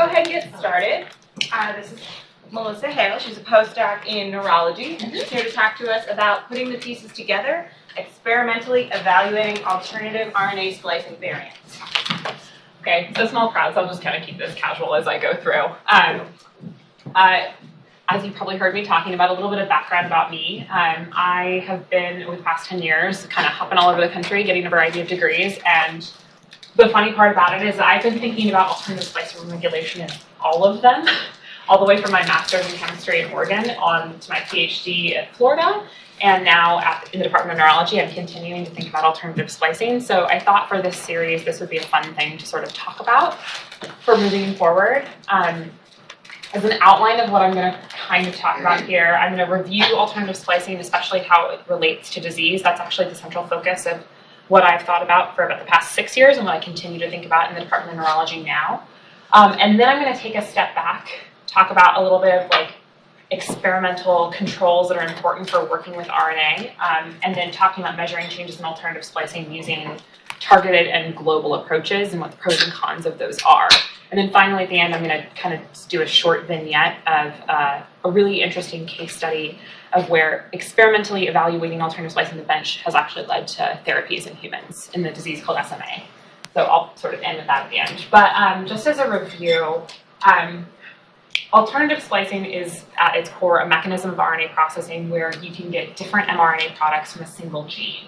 ahead and get started. This is Melissa Hale. She's a postdoc in neurology, and she's here to talk to us about putting the pieces together, experimentally evaluating alternative RNA splicing variants. Okay, so small crowd, so I'll just kind of keep this casual as I go through. As you probably heard me talking about, a little bit of background about me. I have been, over the past 10 years, kind of hopping all over the country, getting a variety of degrees, and the funny part about it is that I've been thinking about alternative splicing regulation in all of them, all the way from my master's in chemistry in Oregon on to my PhD at Florida, and now in the Department of Neurology, I'm continuing to think about alternative splicing. So I thought for this series, this would be a fun thing to sort of talk about for moving forward. As an outline of what I'm going to kind of talk about here, I'm going to review alternative splicing, especially how it relates to disease. That's actually the central focus of what I've thought about for about the past 6 years and what I continue to think about in the Department of Neurology now. And then I'm going to take a step back, talk about a little bit of like experimental controls that are important for working with RNA, and then talking about measuring changes in alternative splicing using targeted and global approaches and what the pros and cons of those are. And then finally at the end, I'm going to kind of do a short vignette of a really interesting case study of where experimentally evaluating alternative splicing in the bench has actually led to therapies in humans in the disease called SMA. So I'll sort of end with that at the end. But just as a review, alternative splicing is at its core a mechanism of RNA processing where you can get different mRNA products from a single gene.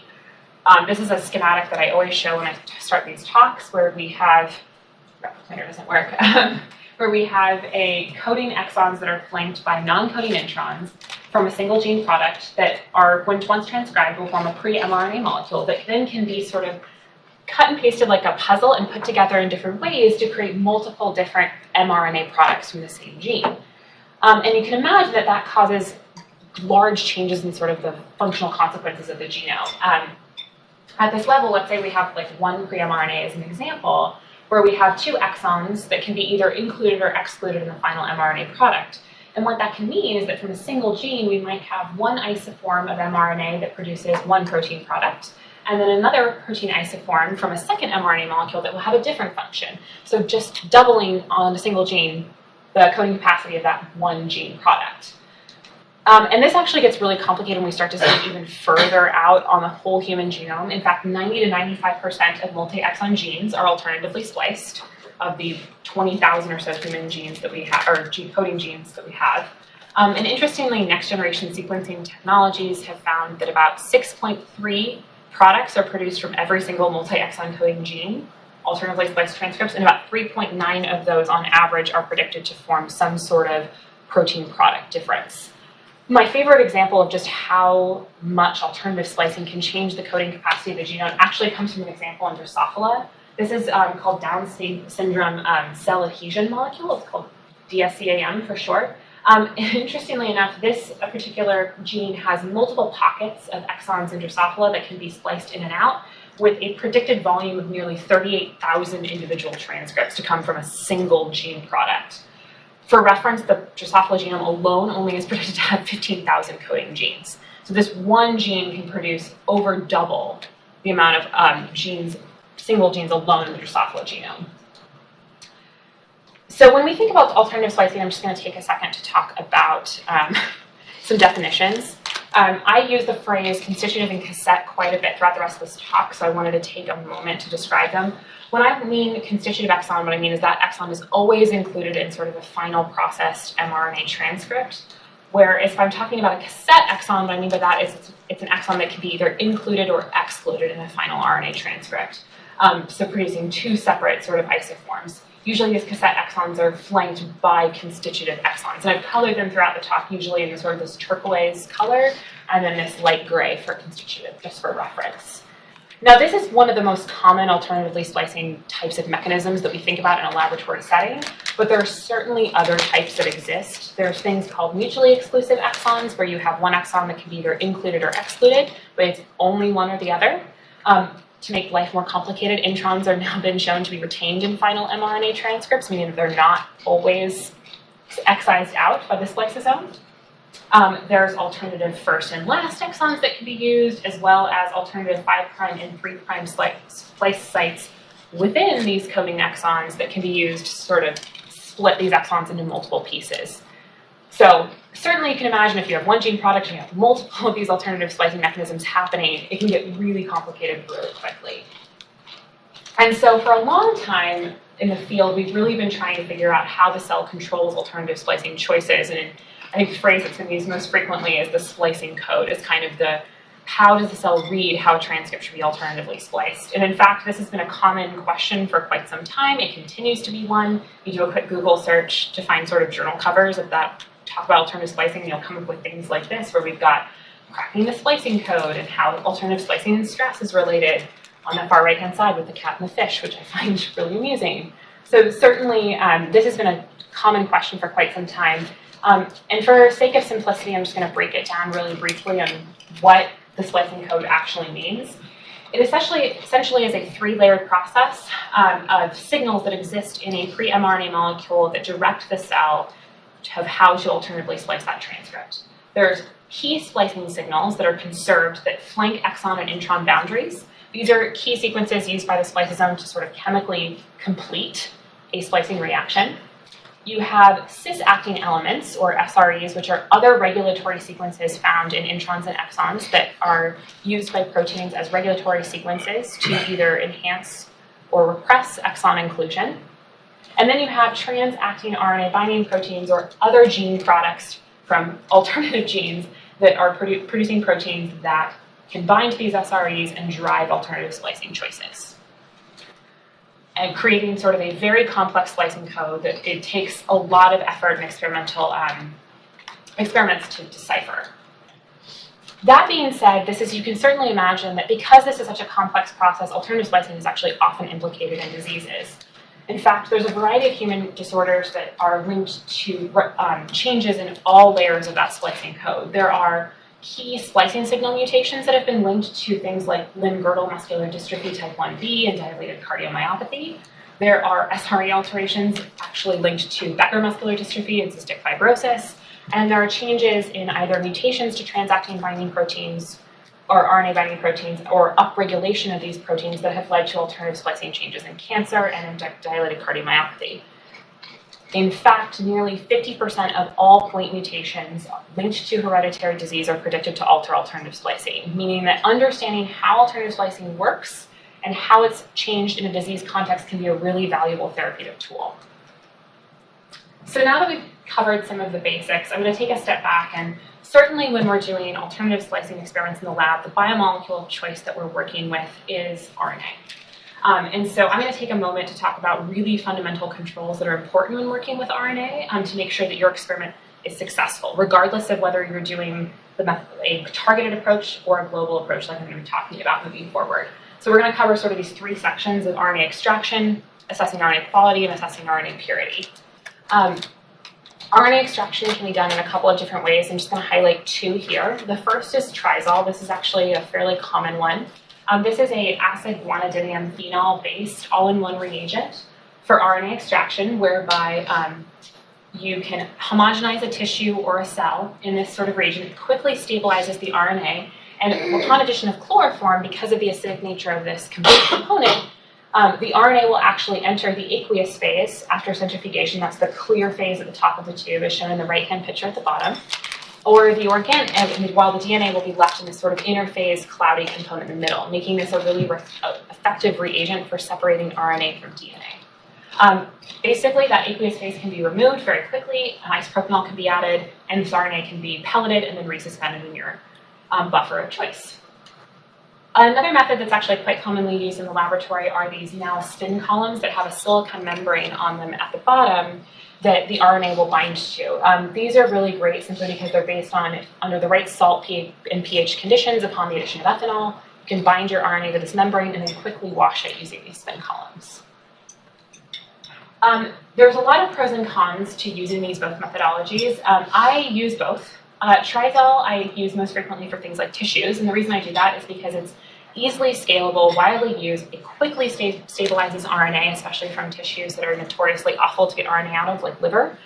This is a schematic that I always show when I start these talks where we have, my hair doesn't work, where we have a coding exons that are flanked by non-coding introns from a single gene product that are, when once transcribed, will form a pre-mRNA molecule that then can be sort of cut and pasted like a puzzle and put together in different ways to create multiple different mRNA products from the same gene. And you can imagine that that causes large changes in sort of the functional consequences of the genome. At this level, let's say we have like one pre-mRNA as an example, where we have two exons that can be either included or excluded in the final mRNA product. And what that can mean is that from a single gene, we might have one isoform of mRNA that produces one protein product, and then another protein isoform from a second mRNA molecule that will have a different function. So just doubling on a single gene the coding capacity of that one gene product. And this actually gets really complicated when we start to see even further out on the whole human genome. In fact, 90 to 95% of multi-exon genes are alternatively spliced of the 20,000 or so human genes that we have, or gene coding genes that we have. And interestingly, next generation sequencing technologies have found that about 6.3 products are produced from every single multi-exon coding gene, alternatively spliced transcripts, and about 3.9 of those on average are predicted to form some sort of protein product difference. My favorite example of just how much alternative splicing can change the coding capacity of the genome actually comes from an example in Drosophila. This is called Down syndrome cell adhesion molecule. It's called DSCAM for short. Interestingly enough, this particular gene has multiple pockets of exons in Drosophila that can be spliced in and out with a predicted volume of nearly 38,000 individual transcripts to come from a single gene product. For reference, the Drosophila genome alone only is predicted to have 15,000 coding genes. So this one gene can produce over double the amount of single genes alone in the Drosophila genome. So when we think about alternative splicing, I'm just going to take a second to talk about some definitions. I use the phrase constitutive and cassette quite a bit throughout the rest of this talk, so I wanted to take a moment to describe them. When I mean constitutive exon, what I mean is that exon is always included in sort of a final processed mRNA transcript, whereas if I'm talking about a cassette exon, what I mean by that is it's an exon that can be either included or excluded in a final RNA transcript, so producing two separate sort of isoforms. Usually these cassette exons are flanked by constitutive exons, and I've colored them throughout the talk, usually in sort of this turquoise color, and then this light gray for constitutive, just for reference. Now, this is one of the most common alternatively splicing types of mechanisms that we think about in a laboratory setting, but there are certainly other types that exist. There's things called mutually exclusive exons, where you have one exon that can be either included or excluded, but it's only one or the other. To make life more complicated, introns are now been shown to be retained in final mRNA transcripts, meaning that they're not always excised out by the spliceosome. There's alternative first and last exons that can be used, as well as alternative 5' and 3' splice sites within these coding exons that can be used to sort of split these exons into multiple pieces. So certainly you can imagine if you have one gene product and you have multiple of these alternative splicing mechanisms happening, it can get really complicated really quickly. And so for a long time in the field, we've really been trying to figure out how the cell controls alternative splicing choices. And I think the phrase that's been used most frequently is the splicing code, is kind of the how does the cell read how a transcript should be alternatively spliced. And in fact, this has been a common question for quite some time. It continues to be one. You do a quick Google search to find sort of journal covers that talk about alternative splicing, you'll come up with things like this, where we've got cracking the splicing code and how alternative splicing and stress is related on the far right-hand side with the cat and the fish, which I find really amusing. So certainly, this has been a common question for quite some time. And for sake of simplicity, I'm just going to break it down really briefly on what the splicing code actually means. It essentially is a three-layered process of signals that exist in a pre-mRNA molecule that direct the cell of how to alternatively splice that transcript. There's key splicing signals that are conserved that flank exon and intron boundaries. These are key sequences used by the spliceosome to sort of chemically complete a splicing reaction. You have cis-acting elements, or SREs, which are other regulatory sequences found in introns and exons that are used by proteins as regulatory sequences to either enhance or repress exon inclusion. And then you have trans-acting RNA binding proteins or other gene products from alternative genes that are producing proteins that can bind to these SREs and drive alternative splicing choices. And creating sort of a very complex splicing code that it takes a lot of effort and experimental experiments to decipher. That being said, you can certainly imagine that because this is such a complex process, alternative splicing is actually often implicated in diseases. In fact, there's a variety of human disorders that are linked to changes in all layers of that splicing code. There are key splicing signal mutations that have been linked to things like limb-girdle muscular dystrophy type 1B and dilated cardiomyopathy. There are SRE alterations actually linked to Becker muscular dystrophy and cystic fibrosis. And there are changes in either mutations to transacting binding proteins or RNA binding proteins or upregulation of these proteins that have led to alternative splicing changes in cancer and in dilated cardiomyopathy. In fact, nearly 50% of all point mutations linked to hereditary disease are predicted to alter alternative splicing, meaning that understanding how alternative splicing works and how it's changed in a disease context can be a really valuable therapeutic tool. So now that we've covered some of the basics, I'm going to take a step back, and certainly when we're doing alternative splicing experiments in the lab, the biomolecule of choice that we're working with is RNA. And so I'm going to take a moment to talk about really fundamental controls that are important when working with RNA to make sure that your experiment is successful, regardless of whether you're doing a targeted approach or a global approach like I'm going to be talking about moving forward. So we're going to cover sort of these three sections of RNA extraction, assessing RNA quality, and assessing RNA purity. RNA extraction can be done in a couple of different ways. I'm just going to highlight two here. The first is TRIzol. This is actually a fairly common one. This is a acid guanidinium phenol-based all-in-one reagent for RNA extraction, whereby you can homogenize a tissue or a cell in this sort of reagent. It quickly stabilizes the RNA, and upon addition of chloroform, because of the acidic nature of this component, the RNA will actually enter the aqueous phase after centrifugation. That's the clear phase at the top of the tube, as shown in the right-hand picture at the bottom. Or the organic, while the DNA will be left in this sort of interphase cloudy component in the middle, making this a really effective reagent for separating RNA from DNA. Basically, that aqueous phase can be removed very quickly, isopropanol can be added, and this RNA can be pelleted and then resuspended in your buffer of choice. Another method that's actually quite commonly used in the laboratory are these now spin columns that have a silicon membrane on them at the bottom that the RNA will bind to. These are really great simply because they're based on, under the right salt and pH conditions upon the addition of ethanol, you can bind your RNA to this membrane and then quickly wash it using these spin columns. There's a lot of pros and cons to using these both methodologies. I use both. TRIzol I use most frequently for things like tissues, and the reason I do that is because it's easily scalable, widely used. It quickly stabilizes RNA, especially from tissues that are notoriously awful to get RNA out of, like liver,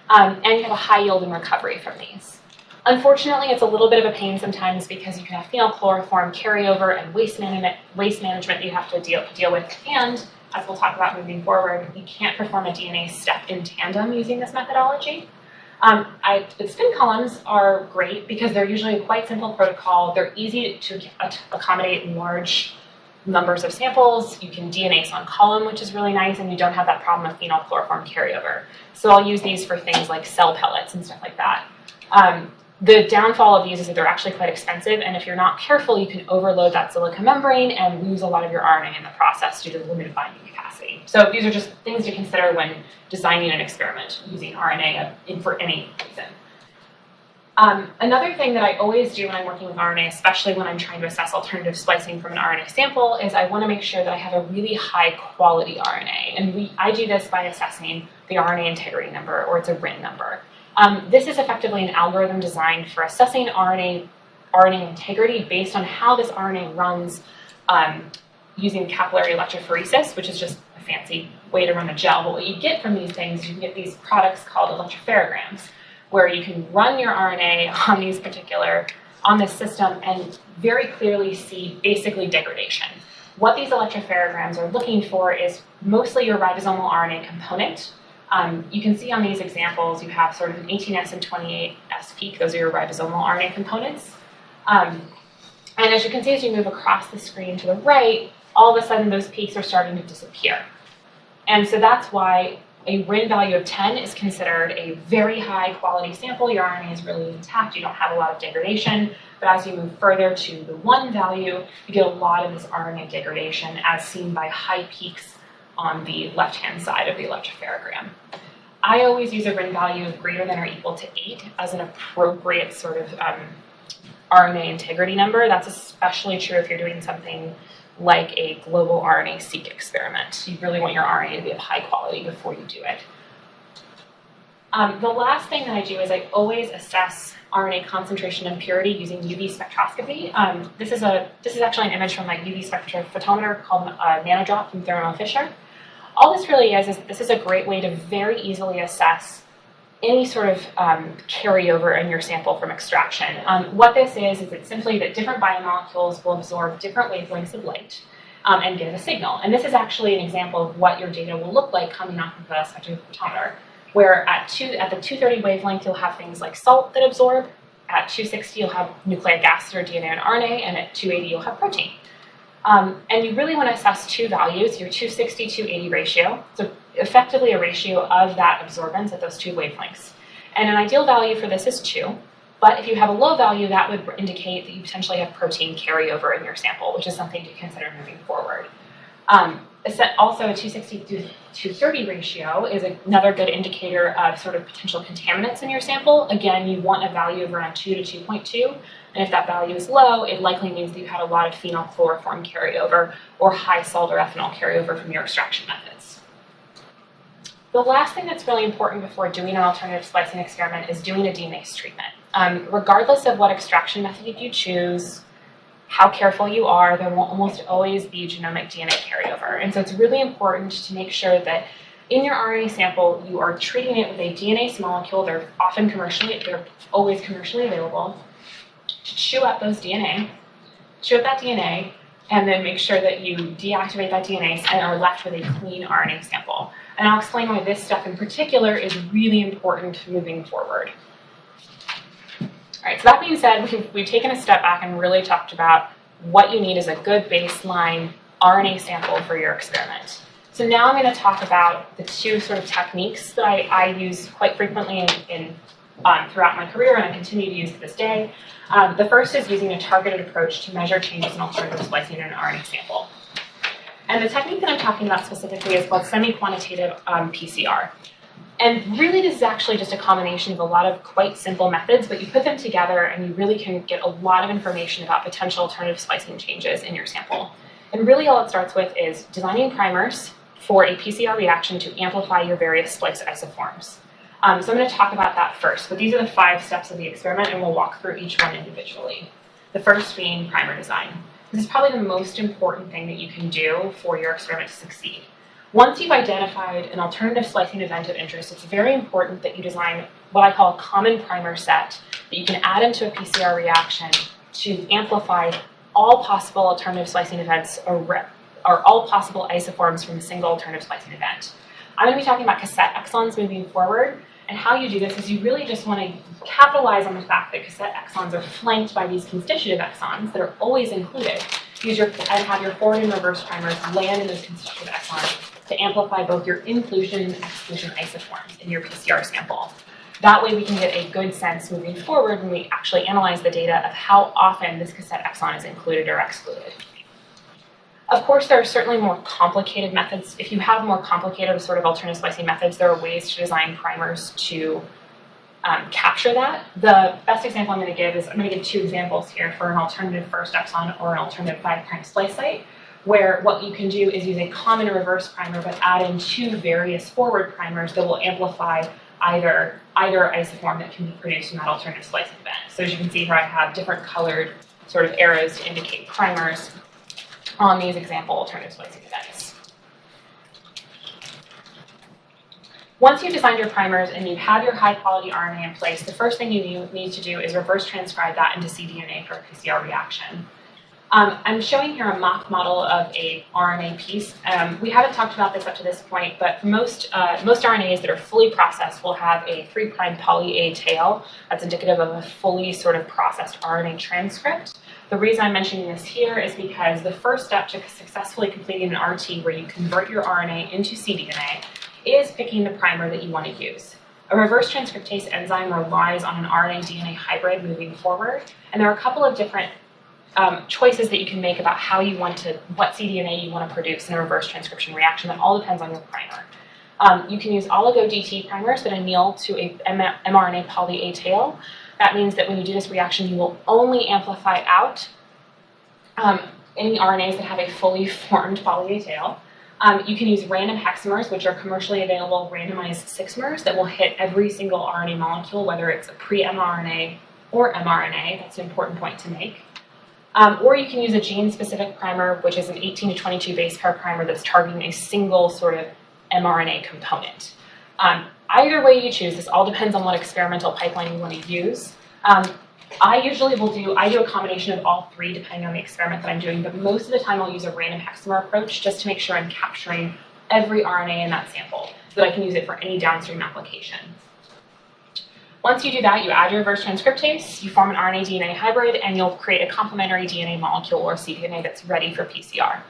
and you have a high yield and recovery from these. Unfortunately, it's a little bit of a pain sometimes because you can have phenylchloroform carryover and waste management you have to deal with, and as we'll talk about moving forward, we can't perform a DNA step in tandem using this methodology. The spin columns are great because they're usually a quite simple protocol. They're easy to accommodate in large numbers of samples. You can DNase on column, which is really nice, and you don't have that problem of phenylchloroform carryover. So I'll use these for things like cell pellets and stuff like that. The downfall of these is that they're actually quite expensive, and if you're not careful, you can overload that silica membrane and lose a lot of your RNA in the process due to the limited binding capacity. So these are just things to consider when designing an experiment using RNA for any reason. Another thing that I always do when I'm working with RNA, especially when I'm trying to assess alternative splicing from an RNA sample, is I want to make sure that I have a really high quality RNA. And I do this by assessing the RNA integrity number, or it's a RIN number. This is effectively an algorithm designed for assessing RNA integrity based on how this RNA runs using capillary electrophoresis, which is just a fancy way to run a gel. But what you get from these things, you can get these products called electropherograms, where you can run your RNA on this system and very clearly see basically degradation. What these electropherograms are looking for is mostly your ribosomal RNA component. You can see on these examples, you have sort of an 18S and 28S peak. Those are your ribosomal RNA components. And as you can see, as you move across the screen to the right, all of a sudden those peaks are starting to disappear. And so that's why a RIN value of 10 is considered a very high quality sample. Your RNA is really intact. You don't have a lot of degradation. But as you move further to the 1 value, you get a lot of this RNA degradation as seen by high peaks on the left-hand side of the electropherogram. I always use a RIN value greater than or equal to 8 as an appropriate sort of RNA integrity number. That's especially true if you're doing something like a global RNAseq experiment. You really want your RNA to be of high quality before you do it. The last thing that I do is I always assess RNA concentration and purity using UV spectroscopy. This is actually an image from my UV spectrophotometer called Nanodrop from Thermo Fisher. All this really is this is a great way to very easily assess any sort of carryover in your sample from extraction. What this is it's simply that different biomolecules will absorb different wavelengths of light and give a signal. And this is actually an example of what your data will look like coming off of a spectrophotometer, where at the 230 wavelength, you'll have things like salt that absorb. At 260, you'll have nucleic acid or DNA and RNA, and at 280, you'll have protein. And you really want to assess two values, your 260-280 ratio, so effectively a ratio of that absorbance at those two wavelengths. And an ideal value for this is 2, but if you have a low value, that would indicate that you potentially have protein carryover in your sample, which is something to consider moving forward. Also, a 260-230 ratio is another good indicator of sort of potential contaminants in your sample. Again, you want a value of around 2 to 2.2, and if that value is low, it likely means that you had a lot of phenylchloroform carryover or high salt or ethanol carryover from your extraction methods. The last thing that's really important before doing an alternative splicing experiment is doing a DNase treatment. Regardless of what extraction method you choose, how careful you are, there will almost always be genomic DNA carryover. And so it's really important to make sure that in your RNA sample, you are treating it with a DNase molecule. They're always commercially available. Chew up that DNA, and then make sure that you deactivate that DNase and are left with a clean RNA sample. And I'll explain why this step in particular is really important moving forward. All right, so that being said, we've taken a step back and really talked about what you need as a good baseline RNA sample for your experiment. So now I'm going to talk about the two sort of techniques that I use quite frequently throughout my career, and I continue to use to this day. The first is using a targeted approach to measure changes in alternative splicing in an RNA sample. And the technique that I'm talking about specifically is called semi-quantitative PCR. And really, this is actually just a combination of a lot of quite simple methods, but you put them together and you really can get a lot of information about potential alternative splicing changes in your sample. And really all it starts with is designing primers for a PCR reaction to amplify your various splice isoforms. So I'm going to talk about that first, but these are the 5 steps of the experiment, and we'll walk through each one individually. The first being primer design. This is probably the most important thing that you can do for your experiment to succeed. Once you've identified an alternative splicing event of interest, it's very important that you design what I call a common primer set that you can add into a PCR reaction to amplify all possible alternative splicing events all possible isoforms from a single alternative splicing event. I'm going to be talking about cassette exons moving forward, and how you do this is you really just want to capitalize on the fact that cassette exons are flanked by these constitutive exons that are always included. And have your forward and reverse primers land in those constitutive exons to amplify both your inclusion and exclusion isoforms in your PCR sample. That way we can get a good sense moving forward when we actually analyze the data of how often this cassette exon is included or excluded. Of course, there are certainly more complicated methods. If you have more complicated sort of alternative splicing methods, there are ways to design primers to capture that. The best example I'm going to give is, I'm going to give two examples here for an alternative first exon or an alternative 5' splice site, where what you can do is use a common reverse primer but add in two various forward primers that will amplify either isoform that can be produced in that alternative splicing event. So as you can see here, I have different colored sort of arrows to indicate primers on these example alternative splicing events. Once you've designed your primers and you have your high-quality RNA in place, the first thing you need to do is reverse transcribe that into cDNA for a PCR reaction. I'm showing here a mock model of a RNA piece. We haven't talked about this up to this point, but for most RNAs that are fully processed will have a 3' poly A tail that's indicative of a fully sort of processed RNA transcript. The reason I'm mentioning this here is because the first step to successfully completing an RT where you convert your RNA into cDNA is picking the primer that you want to use. A reverse transcriptase enzyme relies on an RNA-DNA hybrid moving forward, and there are a couple of different choices that you can make about what cDNA you want to produce in a reverse transcription reaction. That all depends on your primer. You can use oligo-DT primers that anneal to a mRNA poly A tail. That means that when you do this reaction, you will only amplify out any RNAs that have a fully formed poly A tail. You can use random hexamers, which are commercially available randomized sixmers that will hit every single RNA molecule, whether it's a pre-mRNA or mRNA. That's an important point to make. Or you can use a gene-specific primer, which is an 18 to 22 base pair primer that's targeting a single sort of mRNA component. Either way you choose, this all depends on what experimental pipeline you want to use. I usually do a combination of all three depending on the experiment that I'm doing, but most of the time I'll use a random hexamer approach just to make sure I'm capturing every RNA in that sample so that I can use it for any downstream application. Once you do that, you add your reverse transcriptase, you form an RNA-DNA hybrid, and you'll create a complementary DNA molecule or cDNA that's ready for PCR.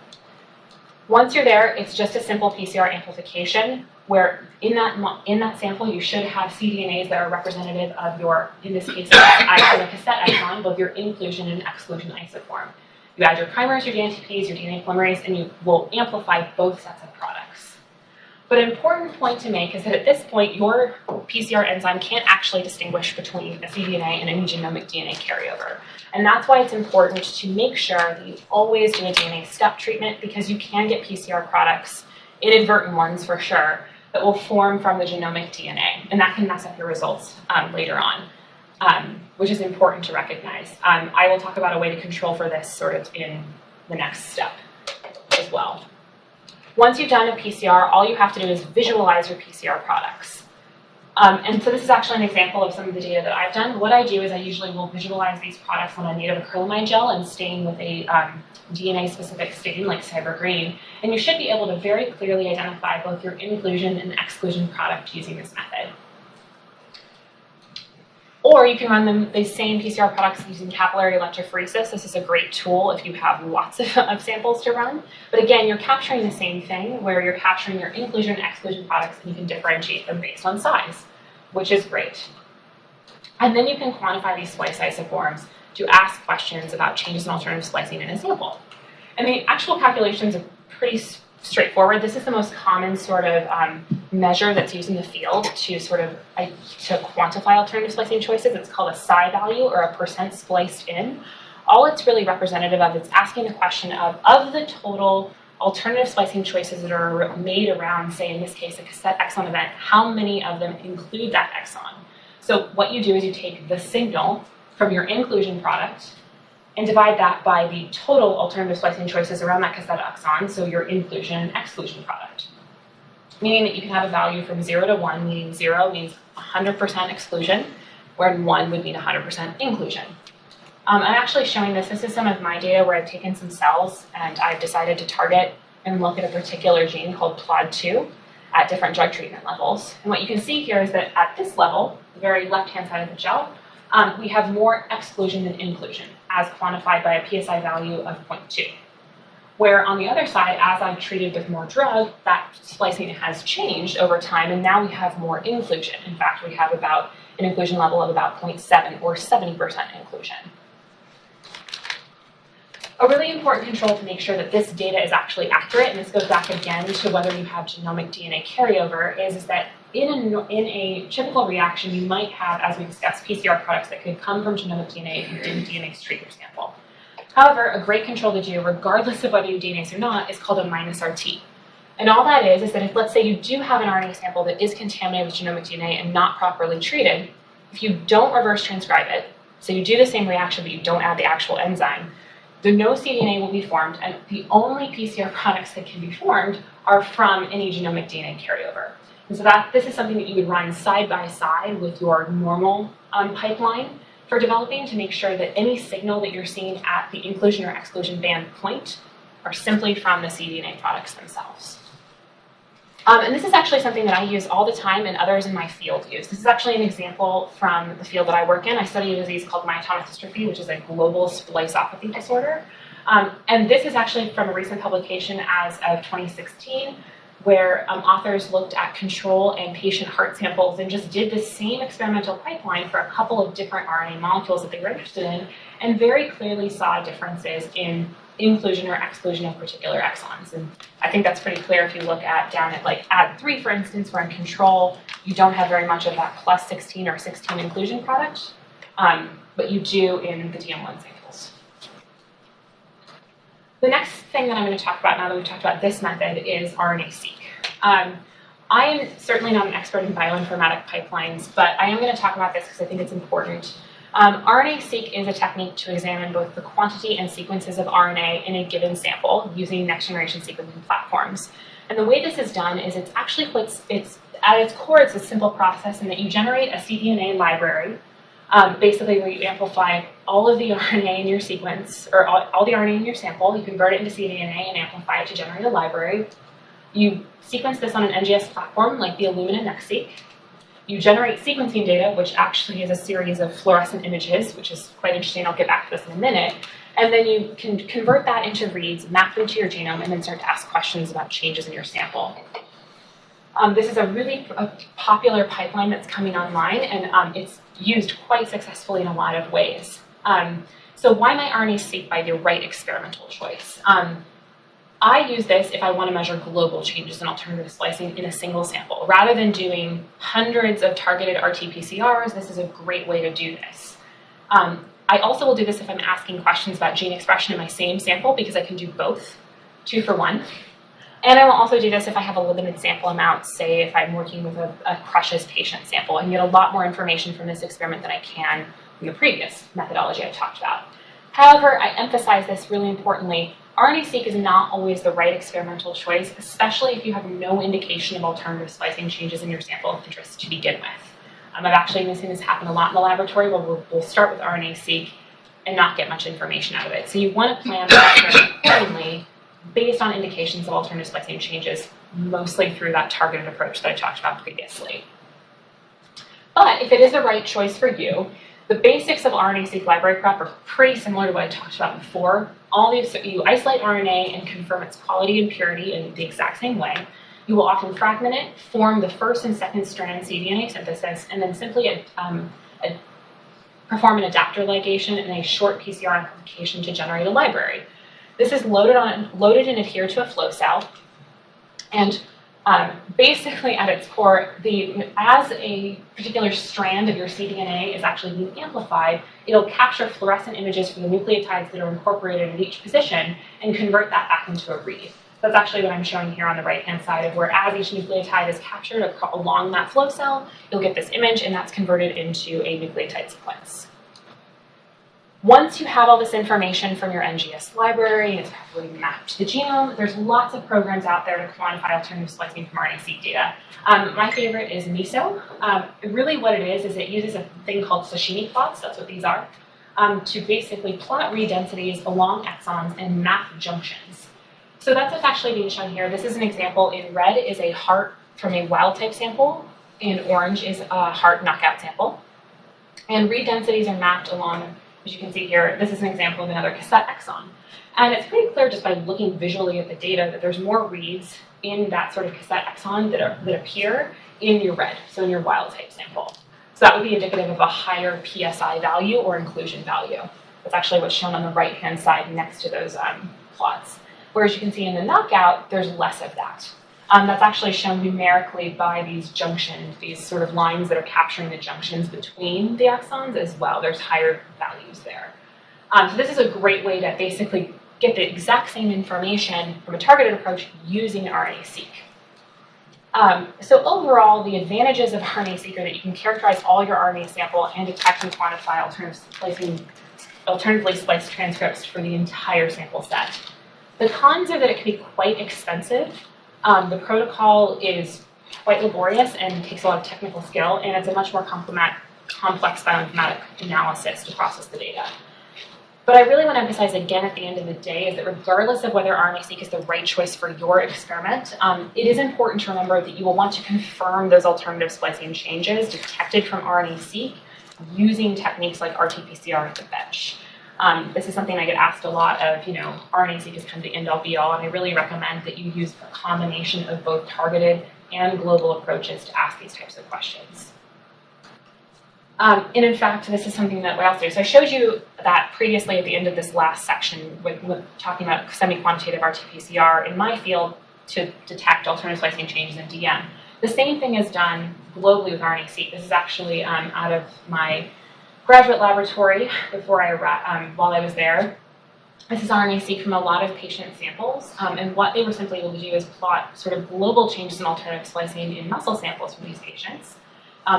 Once you're there, it's just a simple PCR amplification where in that sample you should have cDNAs that are representative of your, in this case, the cassette exon, both your inclusion and exclusion isoform. You add your primers, your DNTPs, your DNA polymerase, and you will amplify both sets of products. But an important point to make is that at this point, your PCR enzyme can't actually distinguish between a cDNA and any genomic DNA carryover. And that's why it's important to make sure that you always do a DNA step treatment, because you can get PCR products, inadvertent ones for sure, that will form from the genomic DNA. And that can mess up your results later on, which is important to recognize. I will talk about a way to control for this sort of in the next step as well. Once you've done a PCR, all you have to do is visualize your PCR products. And so this is actually an example of some of the data that I've done. What I do is I usually will visualize these products on a native acrylamide gel and stain with a DNA-specific stain like cyber green. And you should be able to very clearly identify both your inclusion and exclusion product using this method. Or you can run these same PCR products using capillary electrophoresis. This is a great tool if you have lots of samples to run. But again, you're capturing the same thing where you're capturing your inclusion and exclusion products, and you can differentiate them based on size, which is great. And then you can quantify these splice isoforms to ask questions about changes in alternative splicing in a sample. And the actual calculations are pretty straightforward. This is the most common sort of measure that's used in the field to quantify alternative splicing choices. It's called a psi value, or a % spliced in. All it's really representative of is asking the question of the total alternative splicing choices that are made around, say in this case, a cassette exon event, how many of them include that exon? So what you do is you take the signal from your inclusion product and divide that by the total alternative splicing choices around that cassette exon, so your inclusion and exclusion product. Meaning that you can have a value from 0 to 1, meaning 0 means 100% exclusion, where 1 would mean 100% inclusion. I'm actually showing this. This is some of my data where I've taken some cells and I've decided to target and look at a particular gene called Pd.D at different drug treatment levels. And what you can see here is that at this level, the very left-hand side of the gel, we have more exclusion than inclusion, as quantified by a PSI value of 0.2. Where on the other side, as I've treated with more drug, that splicing has changed over time, and now we have more inclusion. In fact, we have about an inclusion level of about 0.7 or 70% inclusion. A really important control to make sure that this data is actually accurate, and this goes back again to whether you have genomic DNA carryover, is that in a typical reaction, you might have, as we discussed, PCR products that could come from genomic DNA if you didn't DNase treat your sample. However, a great control to do, regardless of whether you DNase or not, is called a -RT. And all that is that if, let's say, you do have an RNA sample that is contaminated with genomic DNA and not properly treated, if you don't reverse transcribe it, so you do the same reaction but you don't add the actual enzyme, no cDNA will be formed, and the only PCR products that can be formed are from any genomic DNA carryover. And so this is something that you would run side by side with your normal pipeline for developing to make sure that any signal that you're seeing at the inclusion or exclusion band point are simply from the cDNA products themselves. And this is actually something that I use all the time and others in my field use. This is actually an example from the field that I work in. I study a disease called myotonic dystrophy, which is a global spliceopathy disorder. And this is actually from a recent publication as of 2016, where authors looked at control and patient heart samples and just did the same experimental pipeline for a couple of different RNA molecules that they were interested in, and very clearly saw differences in inclusion or exclusion of particular exons. And I think that's pretty clear if you look at down at like AD3, for instance, where in control, you don't have very much of that plus 16 or 16 inclusion product, but you do in the DM1 samples. The next thing that I'm going to talk about now that we've talked about this method is RNAseq. I am certainly not an expert in bioinformatic pipelines, but I am going to talk about this because I think it's important. RNAseq is a technique to examine both the quantity and sequences of RNA in a given sample using next-generation sequencing platforms. And the way this is done is it's actually, at its core, it's a simple process in that you generate a cDNA library, basically where you amplify all of the RNA in your sequence, or all the RNA in your sample, you convert it into cDNA and amplify it to generate a library. You sequence this on an NGS platform like the Illumina NextSeq. You generate sequencing data, which actually is a series of fluorescent images, which is quite interesting. I'll get back to this in a minute. And then you can convert that into reads, map them to your genome, and then start to ask questions about changes in your sample. This is a really popular pipeline that's coming online, and it's used quite successfully in a lot of ways. So why might RNAseq be the right experimental choice? I use this if I want to measure global changes in alternative splicing in a single sample. Rather than doing hundreds of targeted RT-PCRs, this is a great way to do this. I also will do this if I'm asking questions about gene expression in my same sample, because I can do both, 2 for 1. And I will also do this if I have a limited sample amount, say if I'm working with a precious patient sample. I can get a lot more information from this experiment than I can from the previous methodology I talked about. However, I emphasize this really importantly. RNAseq is not always the right experimental choice, especially if you have no indication of alternative splicing changes in your sample of interest to begin with. I've actually seen this happen a lot in the laboratory where we'll start with RNAseq and not get much information out of it. So you want to plan that accordingly based on indications of alternative splicing changes, mostly through that targeted approach that I talked about previously. But if it is the right choice for you, the basics of RNAseq library prep are pretty similar to what I talked about before. You isolate RNA and confirm its quality and purity in the exact same way. You will often fragment it, form the first and second strand cDNA synthesis, and then simply perform an adapter ligation and a short PCR amplification to generate a library. This is loaded and adhered to a flow cell, and basically at its core, as a particular strand of your cDNA is actually being amplified, it'll capture fluorescent images from the nucleotides that are incorporated at each position and convert that back into a read. That's actually what I'm showing here on the right-hand side of where as each nucleotide is captured along that flow cell, you'll get this image, and that's converted into a nucleotide sequence. Once you have all this information from your NGS library and it's properly mapped to the genome, there's lots of programs out there to quantify alternative splicing from RNA-seq data. My favorite is MISO. Really what it is it uses a thing called sashimi plots, that's what these are, to basically plot read densities along exons and map junctions. So that's what's actually being shown here. This is an example. In red is a heart from a wild type sample. In orange is a heart knockout sample. And read densities are mapped along, as you can see here, this is an example of another cassette exon. And it's pretty clear just by looking visually at the data that there's more reads in that sort of cassette exon that appear in your red, so in your wild type sample. So that would be indicative of a higher PSI value or inclusion value. That's actually what's shown on the right-hand side next to those plots. Whereas you can see in the knockout, there's less of that. That's actually shown numerically by these junctions, these sort of lines that are capturing the junctions between the exons as well. There's higher values there. So this is a great way to basically get the exact same information from a targeted approach using RNAseq. So overall, the advantages of RNAseq are that you can characterize all your RNA sample and detect and quantify alternatively spliced transcripts for the entire sample set. The cons are that it can be quite expensive. The protocol is quite laborious and takes a lot of technical skill, and it's a much more complex bioinformatic analysis to process the data. But I really want to emphasize again at the end of the day is that regardless of whether RNAseq is the right choice for your experiment, it is important to remember that you will want to confirm those alternative splicing changes detected from RNAseq using techniques like RT-PCR at the bench. This is something I get asked a lot of, RNAseq is kind of the end-all be-all, and I really recommend that you use a combination of both targeted and global approaches to ask these types of questions. And in fact, this is something that we also do. So I showed you that previously at the end of this last section with talking about semi-quantitative RT-PCR in my field to detect alternative splicing changes in DM. The same thing is done globally with RNAseq. This is actually out of my graduate laboratory before while I was there. This is RNAseq from a lot of patient samples, and what they were simply able to do is plot sort of global changes in alternative splicing in muscle samples from these patients.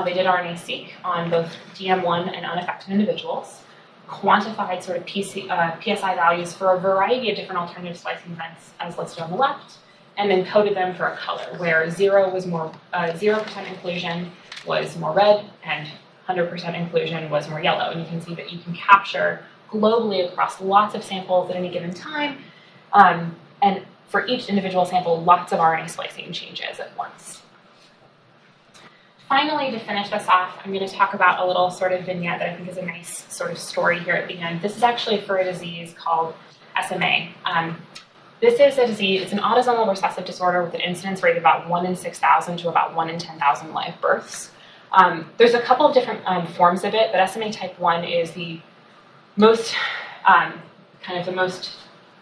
They did RNAseq on both DM1 and unaffected individuals, quantified sort of PSI values for a variety of different alternative splicing events as listed on the left, and then coded them for a color, where 0% inclusion was more red, and 100% inclusion was more yellow. And you can see that you can capture globally across lots of samples at any given time, and for each individual sample, lots of RNA splicing changes at once. Finally, to finish this off, I'm going to talk about a little sort of vignette that I think is a nice sort of story here at the end. This is actually for a disease called SMA. This is a disease, it's an autosomal recessive disorder with an incidence rate of about 1 in 6,000 to about 1 in 10,000 live births. There's a couple of different forms of it, but SMA type 1 is the most, kind of the most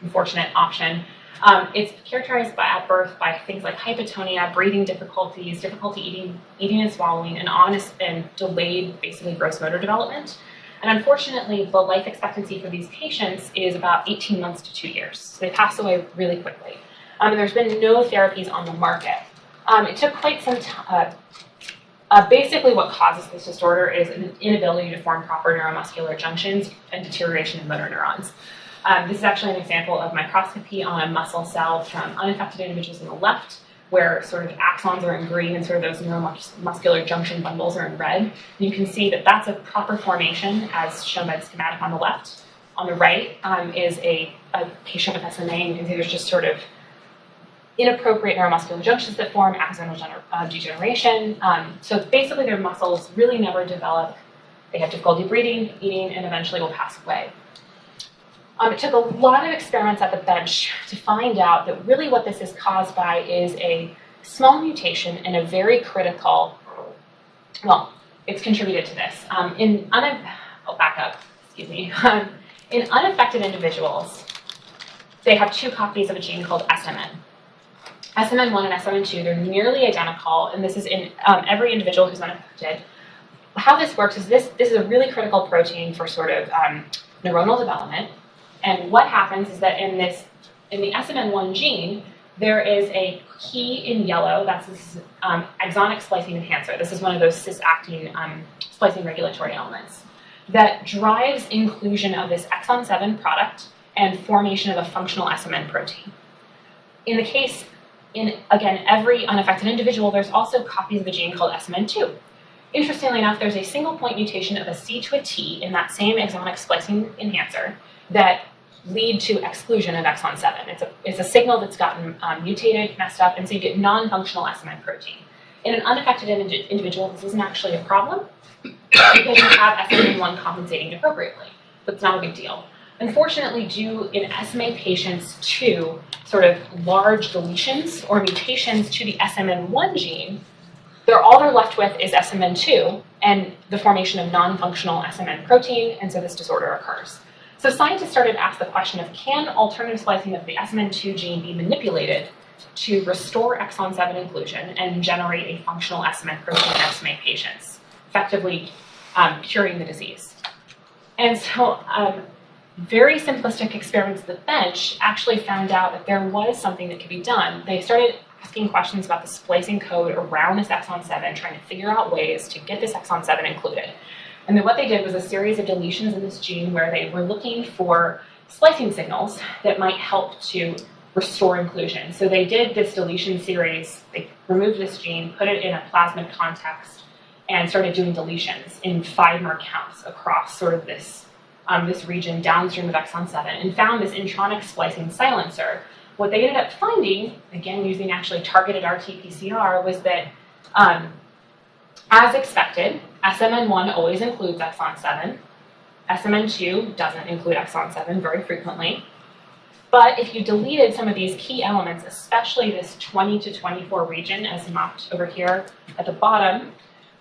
unfortunate option. It's characterized at birth by things like hypotonia, breathing difficulties, difficulty eating and swallowing, and delayed, basically, gross motor development. And unfortunately, the life expectancy for these patients is about 18 months to 2 years. So they pass away really quickly. And there's been no therapies on the market. It took quite some time. Basically, what causes this disorder is an inability to form proper neuromuscular junctions and deterioration of motor neurons. This is actually an example of microscopy on a muscle cell from unaffected individuals on the left, where sort of axons are in green and sort of those neuromuscular junction bundles are in red. You can see that that's a proper formation, as shown by the schematic on the left. On the right is a patient with SMA, and you can see there's just sort of inappropriate neuromuscular junctions that form, axonal degeneration. So basically their muscles really never develop. They have difficulty breathing, eating, and eventually will pass away. It took a lot of experiments at the bench to find out that really what this is caused by is a small mutation in a very critical, well, it's contributed to this. I'll back up, excuse me. In unaffected individuals, they have 2 copies of a gene called SMN. SMN1 and SMN2, they're nearly identical, and this is in every individual who's unaffected. How this works is this is a really critical protein for sort of neuronal development. And what happens is that in the SMN1 gene, there is a key in yellow, that's this exonic splicing enhancer. This is one of those cis-acting splicing regulatory elements that drives inclusion of this exon 7 product and formation of a functional SMN protein. In the case, again, every unaffected individual, there's also copies of a gene called SMN2. Interestingly enough, there's a single point mutation of a C to a T in that same exonic splicing enhancer that lead to exclusion of exon 7. It's a signal that's gotten mutated, messed up, and so you get non-functional SMN protein. In an unaffected individual, this isn't actually a problem because you have SMN1 compensating appropriately, but it's not a big deal. Unfortunately, due in SMA patients to sort of large deletions or mutations to the SMN1 gene, all they're left with is SMN2 and the formation of non-functional SMN protein, and so this disorder occurs. So scientists started to ask the question of, can alternative splicing of the SMN2 gene be manipulated to restore exon 7 inclusion and generate a functional SMN protein in SMA patients, effectively curing the disease? And so very simplistic experiments at the bench actually found out that there was something that could be done. They started asking questions about the splicing code around this exon 7, trying to figure out ways to get this exon 7 included. And then what they did was a series of deletions in this gene where they were looking for splicing signals that might help to restore inclusion. So they did this deletion series, they removed this gene, put it in a plasmid context, and started doing deletions in 5-mer counts across sort of this region downstream of exon 7, and found this intronic splicing silencer. What they ended up finding, again using actually targeted RT-PCR, was that as expected, SMN1 always includes exon 7. SMN2 doesn't include exon 7 very frequently. But if you deleted some of these key elements, especially this 20 to 24 region as mapped over here at the bottom,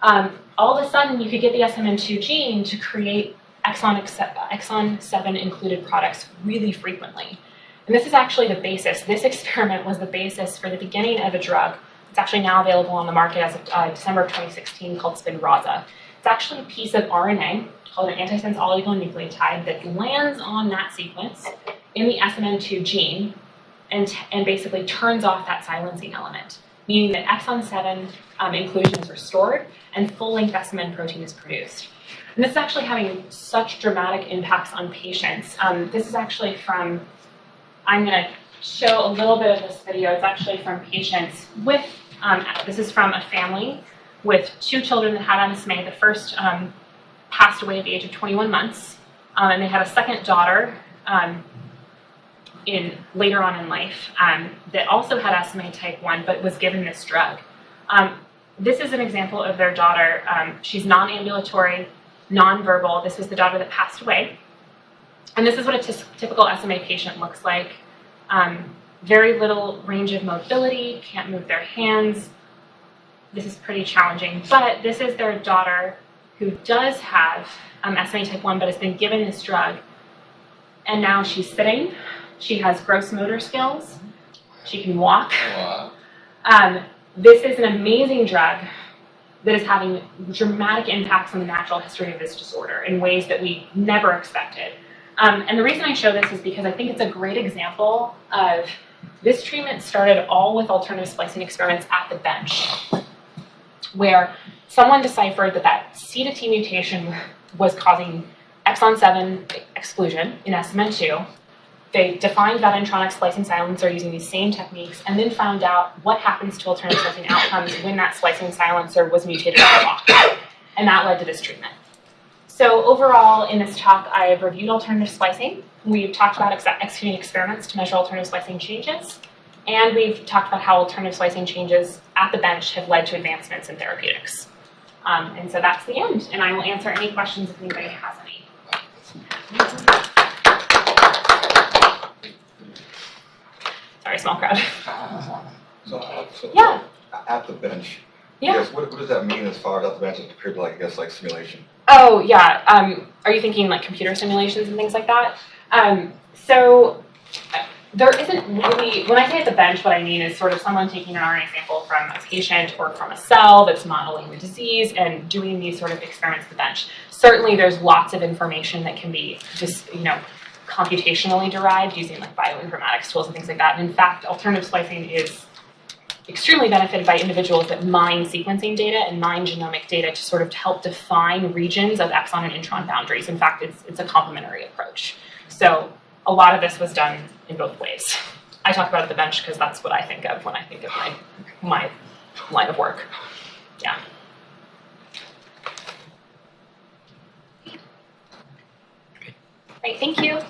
all of a sudden you could get the SMN2 gene to create exon 7 included products really frequently. And this is actually the basis. This experiment was the basis for the beginning of a drug. It's actually now available on the market as of December of 2016 called Spinraza. It's actually a piece of RNA called an antisense oligonucleotide that lands on that sequence in the SMN2 gene and basically turns off that silencing element, meaning that exon 7 inclusion is restored and full-length SMN protein is produced. And this is actually having such dramatic impacts on patients. This is actually from, I'm going to show a little bit of this video. It's actually from patients with, this is from a family with 2 children that had SMA. The first passed away at the age of 21 months, and they had a second daughter later on in life that also had SMA type 1, but was given this drug. This is an example of their daughter. She's non-ambulatory, non-verbal. This was the daughter that passed away. And this is what a typical SMA patient looks like. Very little range of mobility, can't move their hands. This is pretty challenging. But this is their daughter who does have SMA type 1, but has been given this drug. And now she's sitting. She has gross motor skills. She can walk. Wow. This is an amazing drug that is having dramatic impacts on the natural history of this disorder in ways that we never expected. And the reason I show this is because I think it's a great example of this treatment started all with alternative splicing experiments at the bench, where someone deciphered that C to T mutation was causing exon 7 exclusion in SMN2. They defined that intronic splicing silencer using these same techniques, and then found out what happens to alternative splicing outcomes when that splicing silencer was mutated or blocked. And that led to this treatment. So overall, in this talk, I have reviewed alternative splicing. We've talked about executing experiments to measure alternative splicing changes. And we've talked about how alternative splicing changes at the bench have led to advancements in therapeutics. And so that's the end. And I will answer any questions if anybody has any. Sorry, small crowd. So Yeah. At the bench, Yeah. I guess, what does that mean as far as at the bench as compared to, like, I guess, like simulation? Oh, yeah. Are you thinking like computer simulations and things like that? There isn't really, when I say at the bench, what I mean is sort of someone taking an RNA sample from a patient or from a cell that's modeling the disease and doing these sort of experiments at the bench. Certainly there's lots of information that can be just, computationally derived using like bioinformatics tools and things like that. And in fact, alternative splicing is extremely benefited by individuals that mine sequencing data and mine genomic data to sort of help define regions of exon and intron boundaries. In fact, it's a complementary approach. So a lot of this was done in both ways. I talk about it at the bench because that's what I think of when I think of my line of work. Yeah. Great, thank you.